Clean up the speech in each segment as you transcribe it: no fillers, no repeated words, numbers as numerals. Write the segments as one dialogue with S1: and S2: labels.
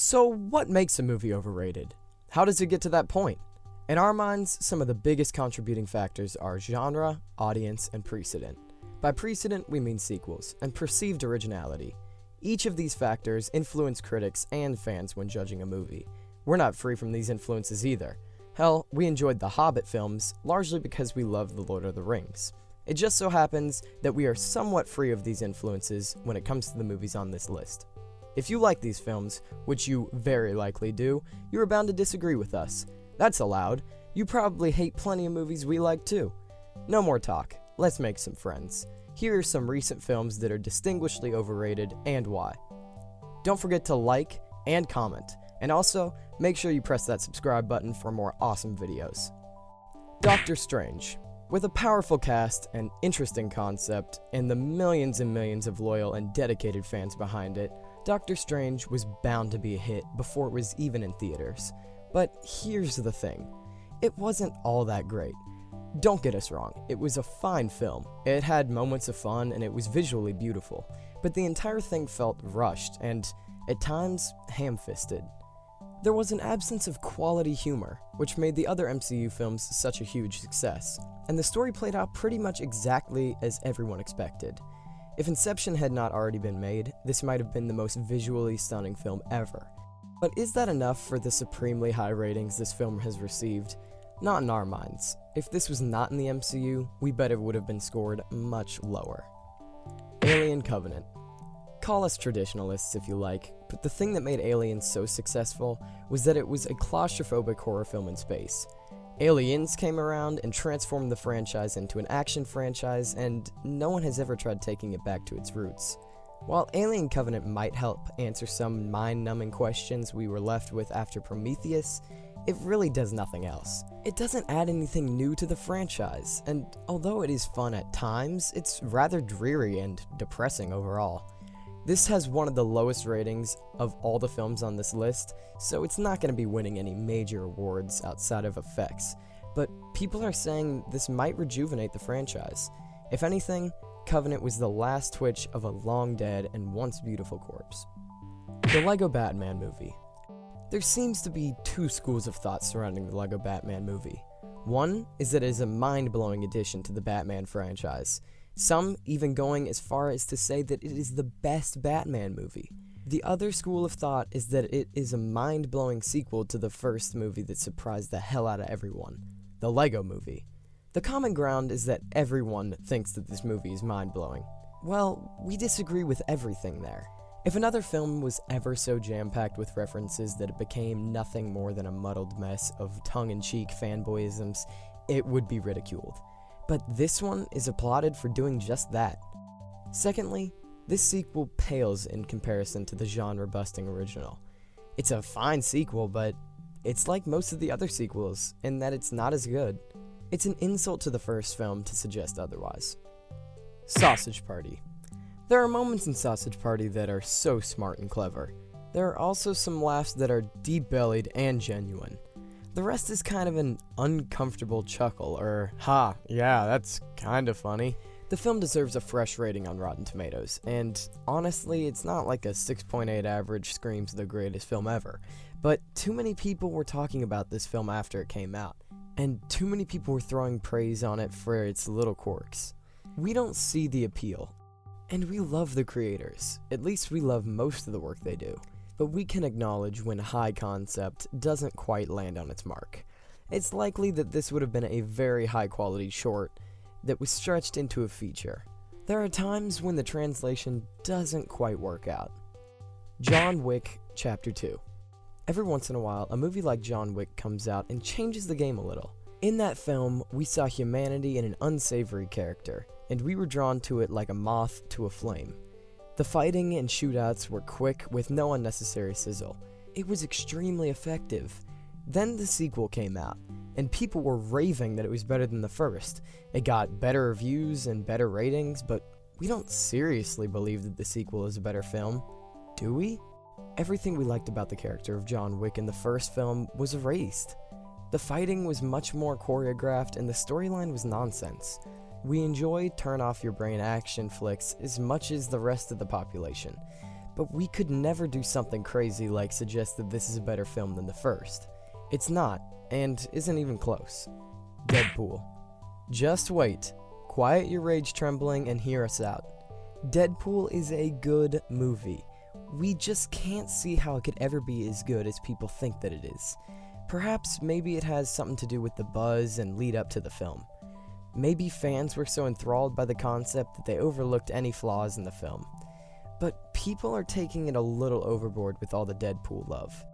S1: So what makes a movie overrated? How does it get to that point? In our minds, some of the biggest contributing factors are genre, audience, and precedent. By precedent, we mean sequels, and perceived originality. Each of these factors influence critics and fans when judging a movie. We're not free from these influences either. Hell, we enjoyed the Hobbit films largely because we love The Lord of the Rings. It just so happens that we are somewhat free of these influences when it comes to the movies on this list. If you like these films, which you very likely do, you are bound to disagree with us. That's allowed. You probably hate plenty of movies we like too. No more talk. Let's make some friends. Here are some recent films that are distinguishedly overrated and why. Don't forget to like and comment, and also make sure you press that subscribe button for more awesome videos. Doctor Strange. With a powerful cast, an interesting concept, and the millions and millions of loyal and dedicated fans behind it, Doctor Strange was bound to be a hit before it was even in theaters. But here's the thing, it wasn't all that great. Don't get us wrong, it was a fine film. It had moments of fun and it was visually beautiful, but the entire thing felt rushed and, at times, ham-fisted. There was an absence of quality humor, which made the other MCU films such a huge success, and the story played out pretty much exactly as everyone expected. If Inception had not already been made, this might have been the most visually stunning film ever. But is that enough for the supremely high ratings this film has received? Not in our minds. If this was not in the MCU, we bet it would have been scored much lower. Alien Covenant. Call us traditionalists if you like, but the thing that made Alien so successful was that it was a claustrophobic horror film in space. Aliens came around and transformed the franchise into an action franchise, and no one has ever tried taking it back to its roots. While Alien Covenant might help answer some mind-numbing questions we were left with after Prometheus, it really does nothing else. It doesn't add anything new to the franchise, and although it is fun at times, it's rather dreary and depressing overall. This has one of the lowest ratings of all the films on this list, so it's not going to be winning any major awards outside of effects, but people are saying this might rejuvenate the franchise. If anything, Covenant was the last twitch of a long-dead and once beautiful corpse. The Lego Batman movie. There seems to be two schools of thought surrounding the Lego Batman movie. One is that it is a mind-blowing addition to the Batman franchise, some even going as far as to say that it is the best Batman movie. The other school of thought is that it is a mind-blowing sequel to the first movie that surprised the hell out of everyone, the Lego movie. The common ground is that everyone thinks that this movie is mind-blowing. Well, we disagree with everything there. If another film was ever so jam-packed with references that it became nothing more than a muddled mess of tongue-in-cheek fanboyisms, it would be ridiculed. But this one is applauded for doing just that. Secondly, this sequel pales in comparison to the genre-busting original. It's a fine sequel, but it's like most of the other sequels, in that it's not as good. It's an insult to the first film to suggest otherwise. Sausage Party. There are moments in Sausage Party that are so smart and clever. There are also some laughs that are deep-bellied and genuine. The rest is kind of an uncomfortable chuckle, or, ha, yeah, that's kinda funny. The film deserves a fresh rating on Rotten Tomatoes, and honestly, it's not like a 6.8 average screams the greatest film ever, but too many people were talking about this film after it came out, and too many people were throwing praise on it for its little quirks. We don't see the appeal, and we love the creators. At least we love most of the work they do. But we can acknowledge when high concept doesn't quite land on its mark. It's likely that this would have been a very high quality short that was stretched into a feature. There are times when the translation doesn't quite work out. John Wick Chapter 2. Every once in a while, a movie like John Wick comes out and changes the game a little. In that film, we saw humanity in an unsavory character, and we were drawn to it like a moth to a flame. The fighting and shootouts were quick with no unnecessary sizzle. It was extremely effective. Then the sequel came out, and people were raving that it was better than the first. It got better reviews and better ratings, but we don't seriously believe that the sequel is a better film, do we? Everything we liked about the character of John Wick in the first film was erased. The fighting was much more choreographed and the storyline was nonsense. We enjoy turn-off-your-brain action flicks as much as the rest of the population, but we could never do something crazy like suggest that this is a better film than the first. It's not, and isn't even close. Deadpool. Just wait. Quiet your rage trembling and hear us out. Deadpool is a good movie. We just can't see how it could ever be as good as people think that it is. Perhaps maybe it has something to do with the buzz and lead up to the film. Maybe fans were so enthralled by the concept that they overlooked any flaws in the film. But people are taking it a little overboard with all the Deadpool love.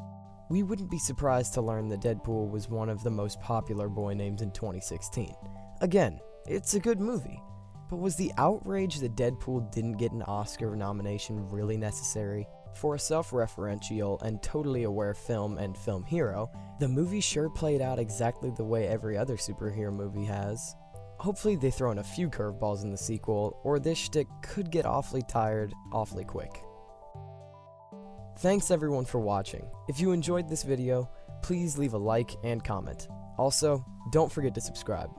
S1: We wouldn't be surprised to learn that Deadpool was one of the most popular boy names in 2016. Again, it's a good movie. But was the outrage that Deadpool didn't get an Oscar nomination really necessary? For a self-referential and totally aware film and film hero, the movie sure played out exactly the way every other superhero movie has. Hopefully they throw in a few curveballs in the sequel, or this shtick could get awfully tired awfully quick. Thanks everyone for watching. If you enjoyed this video, please leave a like and comment. Also, don't forget to subscribe.